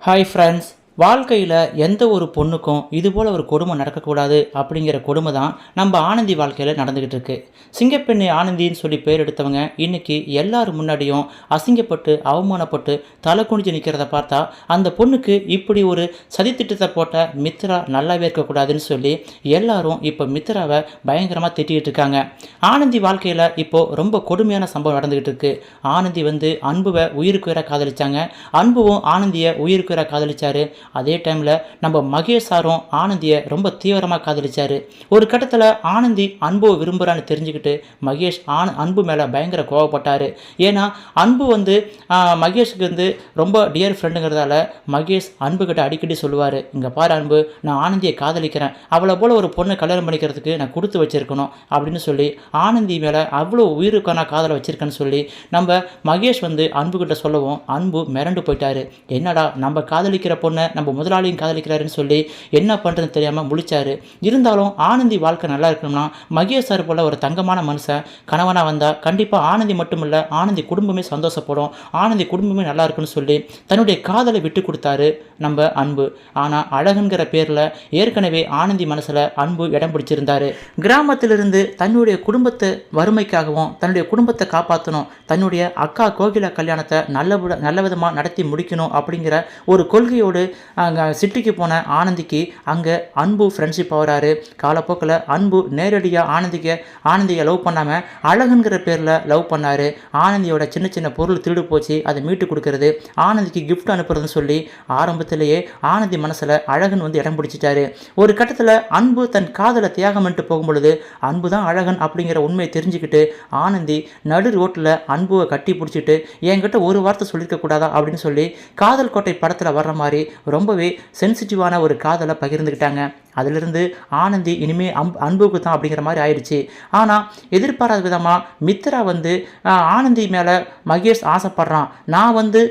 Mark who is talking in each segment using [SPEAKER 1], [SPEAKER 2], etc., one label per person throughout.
[SPEAKER 1] Hi friends, வாழ்க்கையில் எந்த ஒரு பொண்ணுக்கும் இதுபோல் ஒரு கொடுமை நடக்கக்கூடாது அப்படிங்கிற கொடுமை தான் நம்ம ஆனந்தி வாழ்க்கையில் நடந்துக்கிட்டு இருக்கு. சிங்கப்பெண்ணை ஆனந்தின்னு சொல்லி பேர் எடுத்தவங்க இன்றைக்கி எல்லாரும் முன்னாடியும் அசிங்கப்பட்டு அவமானப்பட்டு தலை குனிஞ்சு நிற்கிறத பார்த்தா அந்த பொண்ணுக்கு இப்படி ஒரு சதித்திட்டத்தை போட்ட மித்ரா நல்லாவே இருக்கக்கூடாதுன்னு சொல்லி எல்லாரும் இப்போ மித்ராவை பயங்கரமாக திட்டிகிட்டு இருக்காங்க. ஆனந்தி வாழ்க்கையில் இப்போது ரொம்ப கொடுமையான சம்பவம் நடந்துக்கிட்டு இருக்கு. ஆனந்தி வந்து அன்புவை உயிருக்கு வேற காதலிச்சாங்க. அன்புவும் ஆனந்தியை உயிருக்கு வேற காதலிச்சாரு. அதே டைமில் நம்ம மகேஷ் சாரும் ஆனந்தியை ரொம்ப தீவிரமாக காதலிச்சாரு. ஒரு கட்டத்தில் ஆனந்தி அன்புவை விரும்புகிறான்னு தெரிஞ்சுக்கிட்டு மகேஷ் அன்பு மேலே பயங்கர கோவப்பட்டார். ஏன்னா அன்பு வந்து மகேஷுக்கு வந்து ரொம்ப டியர் ஃப்ரெண்டுங்கிறதால மகேஷ் அன்புக்கிட்ட அடிக்கடி சொல்லுவார், இங்கே பாரு அன்பு, நான் ஆனந்தியை காதலிக்கிறேன், அவளை போல் ஒரு பொண்ணை கல்யாணம் பண்ணிக்கிறதுக்கு நான் கொடுத்து வச்சுருக்கணும் அப்படின்னு சொல்லி ஆனந்தி மேலே அவ்வளோ உயிருக்கான காதலை வச்சுருக்கேன்னு சொல்லி நம்ம மகேஷ் வந்து அன்புக்கிட்ட சொல்லவும் அன்பு மிரண்டு போயிட்டார். என்னடா நம்ம காதலிக்கிற பொண்ணை நம்ம முதலாளியும் காதலிக்கிறாருன்னு சொல்லி என்ன பண்ணுறதுன்னு தெரியாமல் முழிச்சார். இருந்தாலும் ஆனந்தி வாழ்க்கை நல்லா இருக்கணும்னா மகேஷ் சார் போல் ஒரு தங்கமான மனுஷன் கணவனாக வந்தால் கண்டிப்பாக ஆனந்தி மட்டும் இல்லை, ஆனந்தி குடும்பமே சந்தோஷப்படும், ஆனந்தி குடும்பமே நல்லா இருக்குன்னு சொல்லி தன்னுடைய காதலை விட்டு கொடுத்தாரு நம்ம அன்பு. ஆனால் அழகுங்கிற பேரில் ஏற்கனவே ஆனந்தி மனசில் அன்பு இடம் பிடிச்சிருந்தாரு. கிராமத்திலிருந்து தன்னுடைய குடும்பத்தை வறுமைக்காகவும் தன்னுடைய குடும்பத்தை காப்பாற்றணும், தன்னுடைய அக்கா கோகிலா கல்யாணத்தை நல்ல விதமாக நடத்தி முடிக்கணும் அப்படிங்கிற ஒரு கொள்கையோடு அங்கே சிட்டிக்கு போன ஆனந்திக்கு அங்கே அன்பு ஃப்ரெண்ட்ஷிப் ஆகிறாரு. காலப்போக்கில் அன்பு நேரடியாக ஆனந்தியை லவ் பண்ணாமல் அழகுங்கிற பேரில் லவ் பண்ணார். ஆனந்தியோட சின்ன சின்ன பொருள் திருடு போச்சு, அதை மீட்டு கொடுக்கறது, ஆனந்திக்கு கிஃப்ட் அனுப்புறதுன்னு சொல்லி ஆரம்பத்திலேயே ஆனந்தி மனசில் அழகன் வந்து இடம் பிடிச்சிட்டாரு. ஒரு கட்டத்தில் அன்பு தன் காதலை தியாகம் பண்ணிட்டு போகும்பொழுது அன்பு தான் அழகன் அப்படிங்கிற உண்மையை தெரிஞ்சுக்கிட்டு ஆனந்தி நடு ரோட்டில் அன்புவை கட்டி பிடிச்சிட்டு என்கிட்ட ஒரு வார்த்தை சொல்லியிருக்க கூடாதா அப்படின்னு சொல்லி காதல் கோட்டை படத்தில் வர்ற மாதிரி ரொம்பவே சென்சிட்டிவான ஒரு காதலை பகிர்ந்துக்கிட்டாங்க. அதிலிருந்து ஆனந்தி இனிமேல் அன்புக்கு தான் அப்படிங்கிற மாதிரி ஆயிடுச்சு. ஆனால் எதிர்பாராத விதமாக மித்ரா வந்து ஆனந்தி மேலே மகேஷ் ஆசைப்பட்றான், நான் வந்து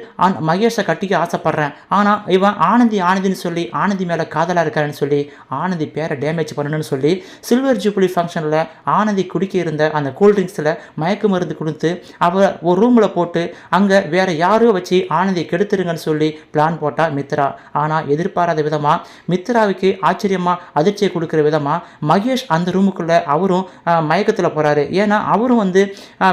[SPEAKER 1] மகேஷை கட்டிக்க ஆசைப்பட்றேன், ஆனால் இவன் ஆனந்தின்னு சொல்லி ஆனந்தி மேலே காதலாக இருக்காருன்னு சொல்லி ஆனந்தி பேரை டேமேஜ் பண்ணணும்னு சொல்லி சில்வர் ஜூப்ளி ஃபங்க்ஷனில் ஆனந்தி குடிக்க இருந்த அந்த கூல்ட்ரிங்க்ஸில் மயக்க மருந்து கொடுத்து அவள் ஒரு ரூமில் போட்டு அங்கே வேறு யாரையோ வச்சு ஆனந்தியை கெடுத்துருங்கன்னு சொல்லி பிளான் போட்டா மித்ரா. ஆனால் எதிர்பாராத விதமாக மித்ராவுக்கு ஆச்சரியமாக அதிர்ச்சியை கொடுக்குற விதமாக மகேஷ் அந்த ரூமுக்குள்ளே அவரும் மயக்கத்தில் போகிறாரு. ஏன்னா அவரும் வந்து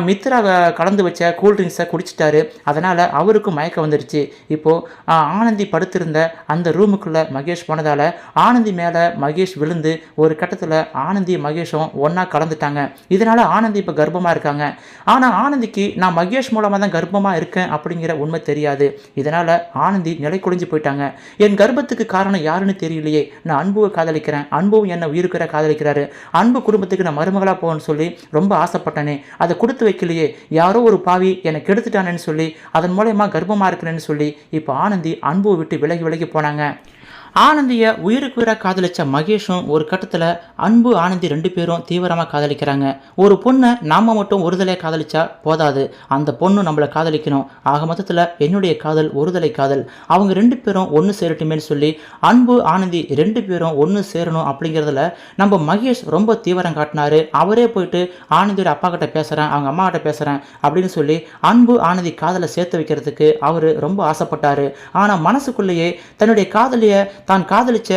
[SPEAKER 1] மித்ரா கலந்து வச்ச கூல்ட்ரிங்க்ஸை குடிச்சிட்டாரு. அதனால் அவருக்கும் மயக்கம் வந்துடுச்சு. இப்போது ஆனந்தி படுத்திருந்த அந்த ரூமுக்குள்ளே மகேஷ் போனதால் ஆனந்தி மேலே மகேஷ் விழுந்து ஒரு கட்டத்தில் ஆனந்தி மகேஷும் ஒன்றா கலந்துட்டாங்க. இதனால் ஆனந்தி இப்போ கர்ப்பமாக இருக்காங்க. ஆனால் ஆனந்திக்கு நான் மகேஷ் மூலமாக தான் கர்ப்பமாக இருக்கேன் அப்படிங்கிற உண்மை தெரியாது. இதனால் ஆனந்தி நிலை குலைஞ்சு போயிட்டாங்க. என் கர்ப்பத்துக்கு காரணம் யாருன்னு தெரியலையே, நான் அன்புவை காதலிக்கிறேன், அன்பும் என்னை உயிருக்கிற காதலிக்கிறாரு, அன்பு குடும்பத்துக்கு நான் மருமகளாக போகணும்னு சொல்லி ரொம்ப ஆசைப்பட்டனே, அதை கொடுத்து வைக்கலையே, யாரோ ஒரு பாவி என்னை கெடுத்துட்டானேன்னு சொல்லி அதன் மூலயமா கர்ப்பமாக இருக்கிறேன்னு சொல்லி இப்போ ஆனந்தி அன்புவை விட்டு விலகி விலகி போனாங்க. ஆனந்தியை உயிருக்கு உயிராக காதலிச்ச மகேஷும் ஒரு கட்டத்தில் அன்பு ஆனந்தி ரெண்டு பேரும் தீவிரமாக காதலிக்கிறாங்க. ஒரு பொண்ணை நாம் மட்டும் ஒருதலையாக காதலிச்சா போதாது, அந்த பொண்ணு நம்மளை காதலிக்கணும். ஆக மொத்தத்தில் என்னுடைய காதல் ஒருதலை காதல், அவங்க ரெண்டு பேரும் ஒன்று சேரட்டுமேன்னு சொல்லி அன்பு ஆனந்தி ரெண்டு பேரும் ஒன்று சேரணும் அப்படிங்கிறதுல நம்ம மகேஷ் ரொம்ப தீவிரம் காட்டினார். அவரே போயிட்டு ஆனந்தியோட அப்பா கிட்ட பேசுகிறேன், அவங்க அம்மா கிட்ட பேசுகிறேன் அப்படின்னு சொல்லி அன்பு ஆனந்தி காதலை சேர்த்து வைக்கிறதுக்கு அவர் ரொம்ப ஆசைப்பட்டார். ஆனால் மனசுக்குள்ளேயே தன்னுடைய காதலியை தான் காதலிச்ச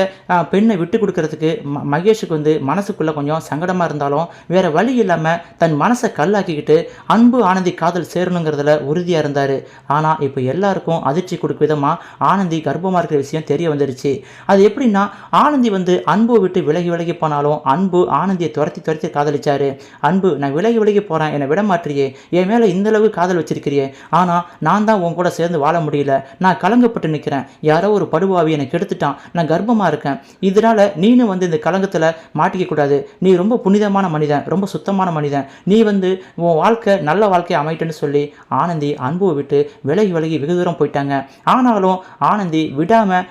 [SPEAKER 1] பெண்ணை விட்டு கொடுக்கறதுக்கு மகேஷுக்கு வந்து மனசுக்குள்ளே கொஞ்சம் சங்கடமாக இருந்தாலும் வேறு வழி இல்லாமல் தன் மனசை கல்லாக்கிக்கிட்டு அன்பு ஆனந்தி காதல் சேரணுங்கிறதுல உறுதியாக இருந்தார். ஆனால் இப்போ எல்லாருக்கும் அதிர்ச்சி கொடுக்கும் விதமாக ஆனந்தி கர்ப்பமாக இருக்கிற விஷயம் தெரிய வந்துடுச்சு. அது எப்படின்னா ஆனந்தி வந்து அன்புவை விட்டு விலகி விலகி போனாலும் அன்பு ஆனந்தியை துரத்தி காதலிச்சார். அன்பு, நான் விலகி விலகி போகிறேன், என்னை விட மாற்றியே, என் மேலே இந்தளவு காதல் வச்சிருக்கிறியே, ஆனால் நான் தான் உன் கூட சேர்ந்து வாழ முடியல, நான் கலங்கப்பட்டு நிற்கிறேன், யாரோ ஒரு படுபாவி என்னை கெடுத்துட்டான், நான் கர்ப்பமாக இருக்கேன், இதனால் நீனும் வந்து இந்த கலங்கத்தில் மாட்டிக்க கூடாது, நீ ரொம்ப புனிதமான மனிதன், ரொம்ப சுத்தமான மனிதன், நீ வந்து உன் வாழ்க்கை நல்ல வாழ்க்கையை அமைட்டுன்னு சொல்லி ஆனந்தி அன்புவை விட்டு விலகி விலகி வெகு தூரம் போயிட்டாங்க. ஆனாலும் ஆனந்தி விடாமல்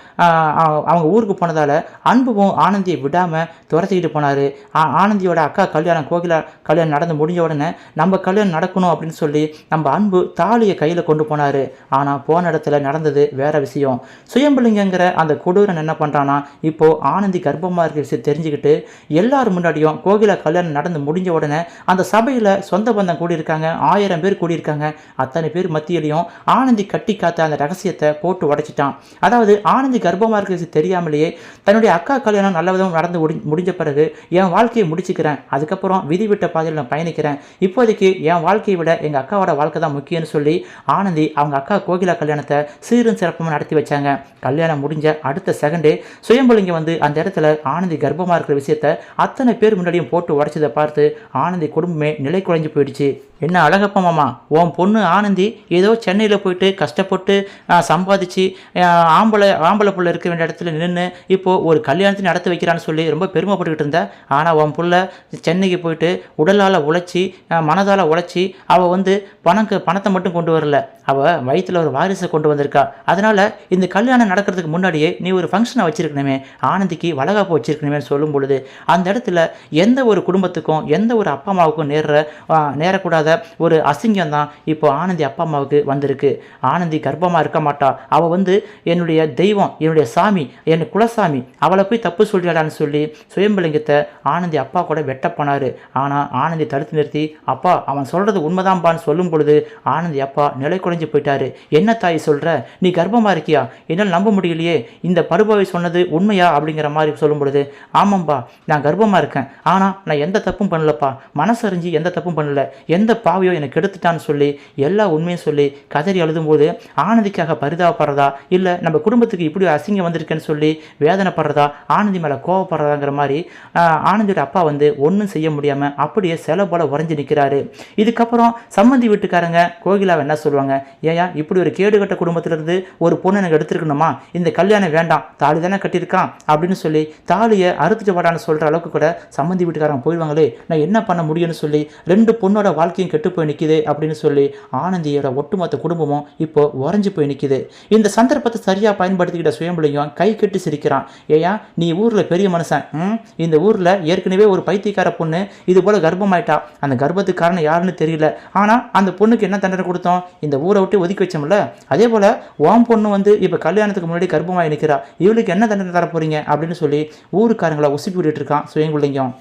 [SPEAKER 1] அவங்க ஊருக்கு போனதால் அன்புவும் ஆனந்தியை விடாமல் துரத்திக்கிட்டு போனார். ஆனந்தியோட அக்கா கோகிலா கல்யாணம் நடந்து முடிஞ்ச உடனே நம்ம கல்யாணம் நடக்கணும் அப்படின்னு சொல்லி நம்ம அன்பு தாலியை கையில் கொண்டு போனார். ஆனால் போன இடத்துல நடந்தது வேற விஷயம். சுயம்பலிங்கங்கிற அந்த கொடூர கல்யாணம் என்ன பண்ணுறான்னா இப்போது ஆனந்தி கர்ப்பமாக இருக்கிற விஷயம் தெரிஞ்சுக்கிட்டு எல்லாரும் முன்னாடியும் கோகிலா கல்யாணம் நடந்து முடிஞ்ச உடனே அந்த சபையில் சொந்த பந்தம் கூடியிருக்காங்க, 1000 பேர் கூடியிருக்காங்க. அத்தனை பேர் மத்தியிலையும் ஆனந்தி கட்டி காத்த அந்த ரகசியத்தை போட்டு உடைச்சிட்டான். அதாவது ஆனந்தி கர்ப்பமாக இருக்கிற விஷயம் தெரியாமலேயே தன்னுடைய அக்கா கல்யாணம் நல்லவிதம் நடந்து முடிஞ்ச பிறகு என் வாழ்க்கையை முடிச்சுக்கிறேன், அதுக்கப்புறம் விதி விட்ட பாதையில் நான் பயணிக்கிறேன், இப்போதைக்கு என் வாழ்க்கையை விட எங்கள் அக்காவோட வாழ்க்கை தான் முக்கியம்னு சொல்லி ஆனந்தி அவங்க அக்கா கோகிலா கல்யாணத்தை சீரும் சிறப்புமாக நடத்தி வச்சாங்க. கல்யாணம் முடிஞ்ச அடுத்த செகண்டே சுயம்புலிங்க வந்து அந்த இடத்துல ஆனந்தி கர்ப்பமாக இருக்கிற விஷயத்த அத்தனை பேர் முன்னாடியும் போட்டு உடைச்சதை பார்த்து ஆனந்தி குடும்பமே நிலை குலைஞ்சு போயிடுச்சு. என்ன அழகப்பா மாமா, உன் பொண்ணு ஆனந்தி ஏதோ சென்னையில் போயிட்டு கஷ்டப்பட்டு சம்பாதிச்சு ஆம்பளை புள்ள இருக்க வேண்டிய இடத்துல நின்று இப்போது ஒரு கல்யாணத்தை நடத்தி வைக்கிறான்னு சொல்லி ரொம்ப பெருமைப்பட்டுக்கிட்டு இருந்த. ஆனால் உன் புள்ள சென்னைக்கு போயிட்டு உடலால் உழைச்சி மனதால் உழைச்சி அவள் வந்து பணத்தை மட்டும் கொண்டு வரல, அவள் வயிற்றில் ஒரு வாரிசை கொண்டு வந்திருக்கா. அதனால் இந்த கல்யாணம் நடக்கிறதுக்கு முன்னாடியே நீ ஒரு ஃபங்க்ஷனை வச்சுருக்கணுமே, ஆனந்திக்கு வளகாப்பு வச்சுருக்கணுமே சொல்லும் பொழுது அந்த இடத்துல எந்த ஒரு குடும்பத்துக்கும் எந்த ஒரு அப்பா அம்மாவுக்கும் நேரக்கூடாத ஒரு அசிங்கம் தான் இப்போ ஆனந்தி அப்பா அம்மாவுக்கு வந்திருக்கு. ஆனந்தி கர்ப்பமாக இருக்க மாட்டா, அவள் வந்து என்னுடைய தெய்வம், என்னுடைய சாமி, என் குலசாமி, அவளை போய் தப்பு சொல்லிடான்னு சொல்லி சுயம்பலிங்கத்தை ஆனந்தி அப்பா கூட வெட்ட போனார். ஆனால் ஆனந்தி தடுத்து நிறுத்தி அப்பா அவன் சொல்கிறது உண்மைதான்பான்னு சொல்லும் பொழுது ஆனந்தி அப்பா நிலை குறைஞ்சு போயிட்டாரு. என்ன தாய் சொல்கிற, நீ கர்ப்பமாக இருக்கியா, என்னால் நம்ப முடியலையே, இந்த படுபாவை சொன்னது உண்மையா அப்படிங்கிற மாதிரி சொல்லும் பொழுது ஆமாம்பா நான் கர்ப்பமாக இருக்கேன், ஆனால் நான் எந்த தப்பும் பண்ணலப்பா, மனசறிஞ்சு எந்த தப்பும் பண்ணல, எந்த பாவியோ எனக்கு எடுத்துட்டான்னு சொல்லி எல்லா உண்மையும் சொல்லி கதறி எழுதும்போது ஆனந்திக்காக பரிதாபப்படுறதா இல்லை நம்ம குடும்பத்துக்கு இப்படி அசிங்கம் வந்திருக்கேன்னு சொல்லி வேதனைப்படுறதா ஆனந்தி மேலே கோவப்படுறதாங்கிற மாதிரி ஆனந்தியோட அப்பா வந்து ஒன்றும் செய்ய முடியாமல் அப்படியே செல போல உறைஞ்சி நிற்கிறாரு. இதுக்கப்புறம் சம்மந்தி வீட்டுக்காரங்க கோகிலாவை என்ன சொல்லுவாங்க, ஏயா இப்படி ஒரு கேடுகட்ட குடும்பத்திலிருந்து ஒரு பொண்ணு எனக்கு எடுத்துருக்கணுமா, இந்த கல்யாணம் வேண்டாம், தாலி தானே கட்டியிருக்கான் அப்படின்னு சொல்லி தாலியை அறுத்துட்டு வாடான்னு சொல்கிற அளவுக்கு கூட சம்மந்தி வீட்டுக்காரங்க போயிடுவாங்களே, நான் என்ன பண்ண முடியும்னு சொல்லி 2 பொண்ணோட வாழ்க்கையும் கெட்டு போய் நிற்கிது அப்படின்னு சொல்லி ஆனந்தியோட ஒட்டுமொத்த குடும்பமும் இப்போ உறைஞ்சு போய் நிற்கிது. இந்த சந்தர்ப்பத்தை சரியாக பயன்படுத்திக்கிட்ட சுயம்புலிங்கம் கை கட்டி சிரிக்கிறான். ஏயா நீ ஊரில் பெரிய மனுஷன், இந்த ஊரில் ஏற்கனவே ஒரு பைத்தியக்கார பொண்ணு இது போல் கர்ப்பமாயிட்டா, அந்த கர்ப்பத்துக்கு காரணம் யாருன்னு தெரியல, ஆனால் அந்த பொண்ணுக்கு என்ன தண்டனை கொடுத்தோம், இந்த ஊரை விட்டு ஒதுக்கி வச்சோம்ல, அதே போல் உன் பொண்ணு வந்து இப்போ கல்யாணத்துக்கு முன்னாடி கர்ப்பமாகி நிற்கிறா, இவளுக்கு என்ன தண்டனை தர போறீங்க அப்படின்னு சொல்லி ஊருக்காரங்களை உசுப்பி விட்டுட்டு இருக்கான் சுயம்புலிங்கம்.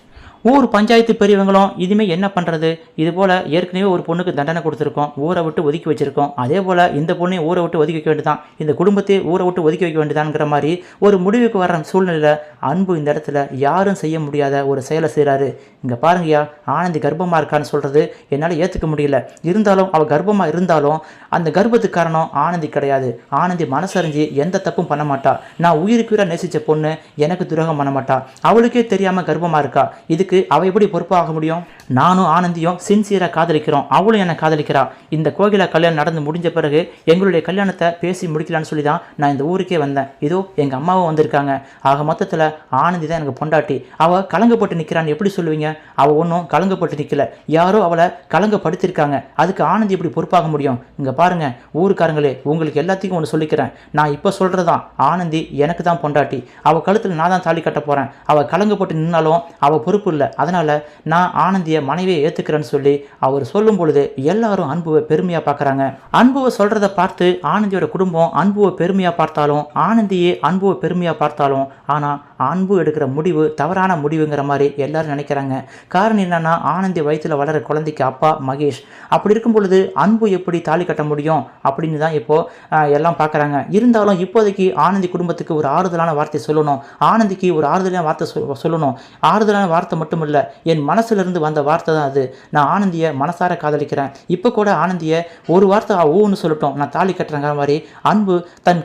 [SPEAKER 1] ஊர் பஞ்சாயத்து பெரியவங்களும் இதுமாரி என்ன பண்ணுறது, இது போல் ஏற்கனவே ஒரு பொண்ணுக்கு தண்டனை கொடுத்துருக்கோம், ஊரை விட்டு ஒதுக்கி வச்சுருக்கோம், அதே போல் இந்த பொண்ணையும் ஊரை விட்டு ஒதுக்கி வைக்க வேண்டியதான், இந்த குடும்பத்தையே ஊரை விட்டு ஒதுக்கி வைக்க வேண்டியதான்ங்கிற மாதிரி ஒரு முடிவுக்கு வர சூழ்நிலையில் அன்பு இந்த இடத்துல யாரும் செய்ய முடியாத ஒரு செயலை செய்கிறாரு. இங்கே பாருங்கய்யா, ஆனந்தி கர்ப்பமாக இருக்கான்னு சொல்கிறது என்னால் ஏற்றுக்க முடியல, இருந்தாலும் அவள் கர்ப்பமாக இருந்தாலும் அந்த கர்ப்பத்துக்கு காரணம் ஆனந்தி கிடையாது. ஆனந்தி மனசறிஞ்சு எந்த தப்பும் பண்ண மாட்டா, நான் உயிருக்கு உயிராக நேசித்த பொண்ணு எனக்கு துரோகம் பண்ண மாட்டா, அவளுக்கே தெரியாமல் கர்ப்பமாக இருக்கா, இதுக்கு அவ எப்படி பொறுப்பாக முடியும், நானும் ஆனந்தியும் சின்சியராக காதலிக்கிறோம், அவளும் என்னை காதலிக்கிறா, இந்த கோகிலா கல்யாணம் நடந்து முடிஞ்ச பிறகு எங்களுடைய கல்யாணத்தை பேசி முடிக்கலான்னு சொல்லி தான் நான் இந்த ஊருக்கே வந்தேன், இதோ எங்கள் அம்மாவும் வந்திருக்காங்க, ஆக மொத்தத்தில் ஆனந்தி தான் எனக்கு பொண்டாட்டி, அவள் கலங்கப்பட்டு நிற்கிறான்னு எப்படி சொல்லுவீங்க, அவள் ஒன்றும் கலங்கப்பட்டு நிற்கல, யாரோ அவளை கலங்கப்படுத்திருக்காங்க, அதுக்கு ஆனந்தி எப்படி பொறுப்பாக முடியும். இங்கே பாருங்கள் ஊருக்காரங்களே, உங்களுக்கு எல்லாத்துக்கும் ஒன்று சொல்லிக்கிறேன், நான் இப்போ சொல்கிறதான் ஆனந்தி எனக்கு தான் பொண்டாட்டி, அவள் கழுத்தில் நான் தான் தாலி கட்ட போகிறேன், அவள் கலங்கப்பட்டு நின்னாலும் அவள் பொறுப்பு இல்லை, அதனால் நான் ஆனந்தியை மனைவியை ஏற்றுக்கிறேன்னு சொல்லி அவர் சொல்லும் பொழுது எல்லாரும் அன்புவை பெருமையாக பார்க்குறாங்க. அன்புவை சொல்கிறத பார்த்து ஆனந்தியோட குடும்பம் அன்புவை பெருமையாக பார்த்தாலும் ஆனந்தியே அன்புவை பெருமையாக பார்த்தாலும் ஆனால் அன்பு எடுக்கிற முடிவு தவறான முடிவுங்கிற மாதிரி எல்லாரும் நினைக்கிறாங்க. காரணம் என்னன்னா ஆனந்தி வயிற்றில் வளர குழந்தைக்கு அப்பா மகேஷ், அப்படி இருக்கும் பொழுது அன்பு எப்படி தாலி கட்ட முடியும் அப்படின்னு தான் இப்போது எல்லாம் பார்க்குறாங்க. இருந்தாலும் இப்போதைக்கு ஆனந்தி குடும்பத்துக்கு ஒரு ஆறுதலான வார்த்தை சொல்லணும், ஆனந்திக்கு ஒரு ஆறுதலான வார்த்தை சொல்லணும், ஆறுதலான வார்த்தை மட்டும் இல்லை, என் மனசுலேருந்து வந்த வார்த்தை தான் அது, நான் ஆனந்தியை மனசார காதலிக்கிறேன், இப்போ கூட ஆனந்தியை ஒரு வார்த்தை ஊன்னு சொல்லட்டும் நான் தாலி கட்டுறங்கிற மாதிரி அன்பு தன்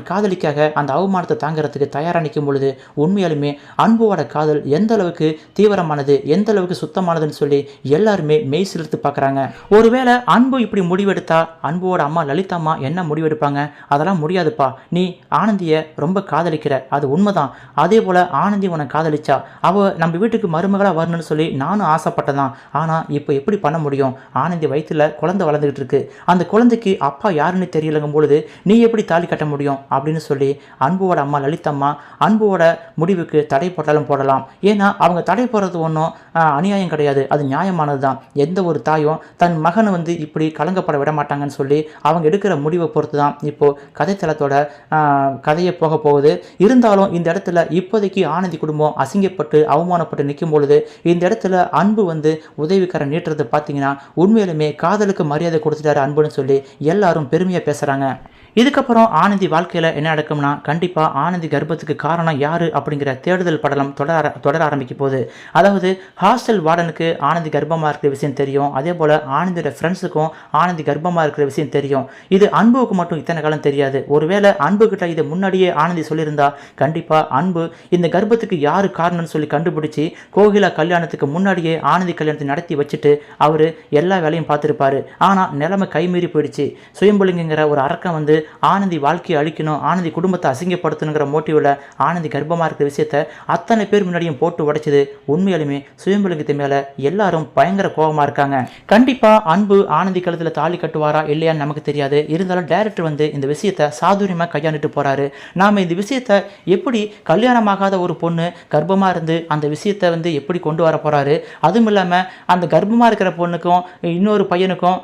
[SPEAKER 1] காதலிக்காக அந்த அவமானத்தை தாங்கிறதுக்கு தயாராக நிற்கும் பொழுது உண்மையாலுமே அன்புவோட காதல் எந்த அளவுக்கு தீவிரமானது எந்த அளவுக்கு சுத்தமானதுன்னு சொல்லி எல்லாருமே மெய் சிலிர்த்து பார்க்குறாங்க. ஒருவேளை அன்பு இப்படி முடிவெடுத்தா அன்புவோட அம்மா லலிதாம்மா என்ன முடிவெடுப்பாங்க, அதெல்லாம் முடியாதுப்பா, நீ ஆனந்தியை ரொம்ப காதலிக்கிற அது உண்மைதான், அதே போல் ஆனந்தி உன்னை காதலிச்சா அவள் நம்ம வீட்டுக்கு மருமகளாக வரணும்னு சொல்லி நானும் ஆசைப்பட்டதான், ஆனால் இப்போ எப்படி பண்ண முடியும், ஆனந்தி வயிற்றில் குழந்தை வளர்ந்துக்கிட்டு இருக்கு, அந்த குழந்தைக்கு அப்பா யாருன்னு தெரியலங்கும் பொழுது நீ எப்படி தாலி கட்ட முடியும் அப்படின்னு சொல்லி அன்புவோட அம்மா லலிதாம்மா அன்போட முடிவுக்கு தடை போட்டாலும் போடலாம். ஏன்னா அவங்க தடை போடுறது ஒன்றும் அநியாயம் கிடையாது, அது நியாயமானது தான். எந்த ஒரு தாயும் தன் மகனை இப்படி கலங்கப்பட விட மாட்டாங்கன்னு சொல்லி அவங்க எடுக்கிற முடிவை பொறுத்து தான் இப்போது கதைத்தளத்தோட கதையை போக போகுது. இருந்தாலும் இந்த இடத்துல இப்போதைக்கு ஆனந்தி குடும்பம் அசிங்கப்பட்டு அவமானப்பட்டு நிற்கும் பொழுது இந்த இடத்துல அன்பு உதவிக்காரன் நீட்டுறதை பார்த்தீங்கன்னா உண்மையிலுமே காதலுக்கு மரியாதை கொடுத்துட்டாரு அன்புன்னு சொல்லி எல்லாரும் பெருமையாக பேசுகிறாங்க. இதுக்கப்புறம் ஆனந்தி வாழ்க்கையில் என்ன நடக்கும்னா, கண்டிப்பாக ஆனந்தி கர்ப்பத்துக்கு காரணம் யார் அப்படிங்கிற தேடுதல் படலம் தொடர ஆரம்பிக்க போகுது. அதாவது ஹாஸ்டல் வார்டனுக்கு ஆனந்தி கர்ப்பமாக இருக்கிற விஷயம் தெரியும், அதே போல் ஆனந்தியோட ஃப்ரெண்ட்ஸுக்கும் ஆனந்தி கர்ப்பமாக இருக்கிற விஷயம் தெரியும். இது அன்புக்கு மட்டும் இத்தனை காலம் தெரியாது. ஒருவேளை அன்புக்கிட்ட இதை முன்னாடியே ஆனந்தி சொல்லியிருந்தா கண்டிப்பாக அன்பு இந்த கர்ப்பத்துக்கு யார் காரணம்னு சொல்லி கண்டுபிடிச்சி கோகிலா கல்யாணத்துக்கு முன்னாடியே ஆனந்தி கல்யாணத்தை நடத்தி வச்சுட்டு அவர் எல்லா வேலையும் பார்த்துருப்பாரு. ஆனால் நிலைமை கைமீறி போயிடுச்சு. சுயம்புலிங்கிற ஒரு அரக்கம் ஆனந்தி வாழ்க்கையை அழிக்கணும், ஆனந்தி குடும்பத்தை அசிங்கப்படுத்தணுங்கிற மோட்டிவில் ஆனந்தி கர்ப்பமாக இருக்கிற விஷயத்த அத்தனை பேர் முன்னாடியும் போட்டு உடைச்சது. உண்மையாலுமே சுயம்புலிங்கத்தை மேலே எல்லாரும் பயங்கர கோபமாக இருக்காங்க. கண்டிப்பாக அன்பு ஆனந்தி கழுத்தில் தாலி கட்டுவாரா இல்லையான்னு நமக்கு தெரியாது. இருந்தாலும் டைரக்டர் இந்த விஷயத்தை சாதுரியமாக கையாண்டுட்டு போகிறாரு. நாம் இந்த விஷயத்தை எப்படி கல்யாணமாகாத ஒரு பொண்ணு கர்ப்பமாக இருந்து அந்த விஷயத்தை எப்படி கொண்டு வர போகிறாரு, அதுவும் இல்லாமல் அந்த கர்ப்பமாக இருக்கிற பொண்ணுக்கும் இன்னொரு பையனுக்கும்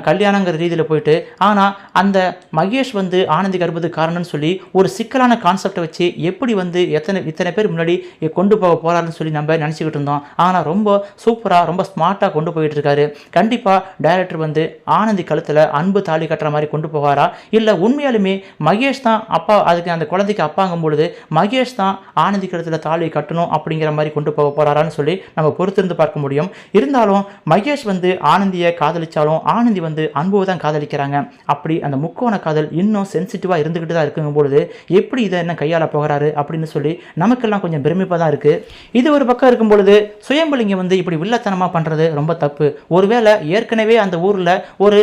[SPEAKER 1] கல்யாணங்கிற ரீதியில் போயிட்டு, ஆனால் அந்த மகேஷ் ஆனந்தி கர்ப்பத்துக்கு காரணம்னு சொல்லி ஒரு சிக்கலான கான்செப்டை வச்சு எப்படி இத்தனை பேர் முன்னாடி கொண்டு போக போறாருன்னு சொல்லி நம்ம நினச்சிக்கிட்டு இருந்தோம். ஆனால் ரொம்ப சூப்பராக ரொம்ப ஸ்மார்ட்டாக கொண்டு போயிட்டு இருக்காரு. கண்டிப்பாக டைரக்டர் ஆனந்தி கழுத்தில் அன்பு தாலி கட்டுற மாதிரி கொண்டு போவாரா, இல்லை உண்மையாலுமே மகேஷ் தான் அப்பா, அதுக்கு அந்த குழந்தைக்கு அப்பாங்கும் பொழுது மகேஷ் தான் ஆனந்தி கழுத்தில் தாலி கட்டணும் அப்படிங்கிற மாதிரி கொண்டு போக போறாரான்னு சொல்லி நம்ம பொறுத்திருந்து பார்க்க முடியும். இருந்தாலும் மகேஷ் ஆனந்தியை காதலிச்சாலும் ஆனந்தி அன்புவை தான் காதலிக்கிறாங்க. அப்படி அந்த முக்கோண காதல் இன்னும் சென்சிட்டிவாக இருந்துக்கிட்டு தான் இருக்குங்கும்பொழுது எப்படி இதை என்ன கையாள போகிறாரு அப்படின்னு சொல்லி நமக்கெல்லாம் கொஞ்சம் பிரமிப்பாக தான் இருக்குது. இது ஒரு பக்கம் இருக்கும் பொழுது சுயம்புலிங்கம் இப்படி வில்லத்தனமாக பண்ணுறது ரொம்ப தப்பு. ஒருவேளை ஏற்கனவே அந்த ஊரில் ஒரு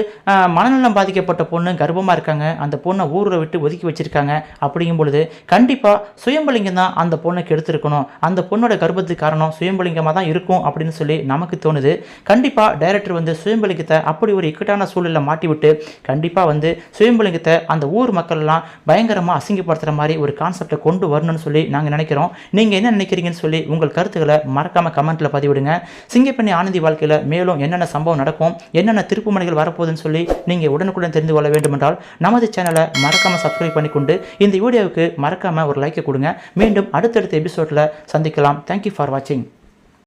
[SPEAKER 1] மனநலம் பாதிக்கப்பட்ட பொண்ணு கர்ப்பமாக இருக்காங்க, அந்த பொண்ணை ஊரை விட்டு ஒதுக்கி வச்சிருக்காங்க. அப்படிங்கும் பொழுது கண்டிப்பாக சுயம்புலிங்கம் தான் அந்த பொண்ணுக்கு எடுத்திருக்கணும், அந்த பொண்ணோட கர்ப்பத்துக்கு காரணம் சுயம்புலிங்கமாக தான் இருக்கும் அப்படின்னு சொல்லி நமக்கு கண்டிப்பாக டைரக்டர் சுயம்புலிங்கத்தை அப்படி ஒரு இக்கட்டான சூழலில் மாட்டி விட்டு கண்டிப்பாக சுயம்புலிங்கத்தை அந்த ஊர் மக்கள் எல்லாம் பயங்கரமாக அசிங்கப்படுத்துகிற மாதிரி ஒரு கான்செப்டை கொண்டு வரணும்னு சொல்லி நாங்கள் நினைக்கிறோம். நீங்கள் என்ன நினைக்கிறீங்கன்னு சொல்லி உங்கள் கருத்துக்களை மறக்காமல் கமெண்ட்டில் பதிவிடுங்க. சிங்கப்பெண்ணி ஆனந்தி வாழ்க்கையில் மேலும் என்னென்ன சம்பவம் நடக்கும், என்னென்ன திருப்புமணிகள் வரப்போகுதுன்னு சொல்லி நீங்கள் உடனுக்குடன் தெரிந்து கொள்ள வேண்டுமென்றால் நமது சேனலை மறக்காமல் சப்ஸ்கிரைப் பண்ணிக்கொண்டு இந்த வீடியோவுக்கு மறக்காமல் ஒரு லைக்கை கொடுங்க. மீண்டும் அடுத்தடுத்த எபிசோடில் சந்திக்கலாம். தேங்க்யூ ஃபார் வாட்சிங்.